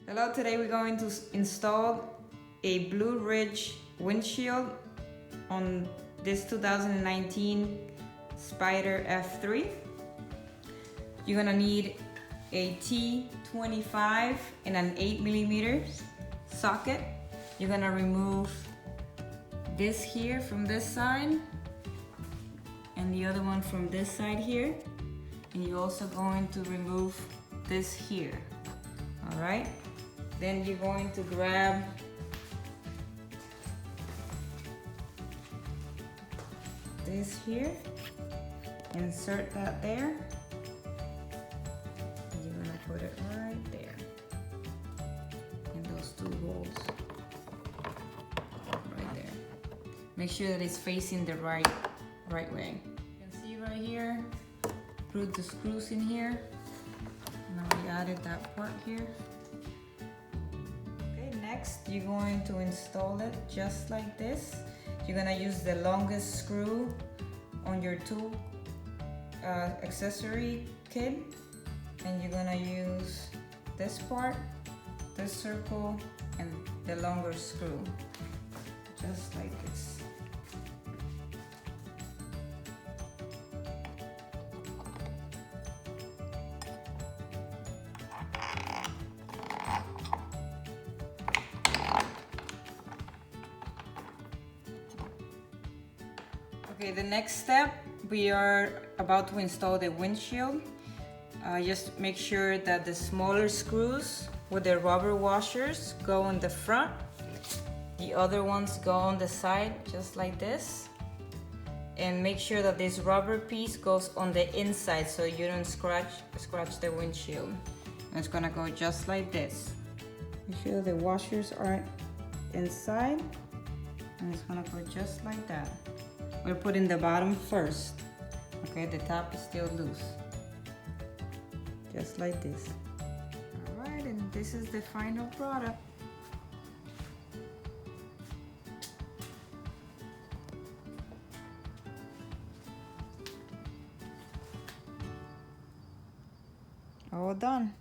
Hello, today we're going to install a Blue Ridge windshield on this 2019 Spyder F3. You're gonna need a T25 and an 8mm socket. You're gonna remove this here from this side and the other one from this side here. And you're also going to remove this here. All right. Then you're going to grab this here, insert that there, and you're gonna put it right there in those two holes right there. Make sure that it's facing the right way. You can see right here, put the screws in here. Now we added that part here. Next, you're going to install it just like this. You're gonna use the longest screw on your tool accessory kit, and you're gonna use this part, this circle, and the longer screw, just like this. Okay, the next step, we are about to install the windshield. Just make sure that the smaller screws with the rubber washers go on the front. The other ones go on the side, just like this. And make sure that this rubber piece goes on the inside so you don't scratch the windshield. And it's gonna go just like this. Make sure the washers are inside, and it's gonna go just like that. We're putting the bottom first. Okay, the top is still loose. Just like this. All right, and this is the final product. All done.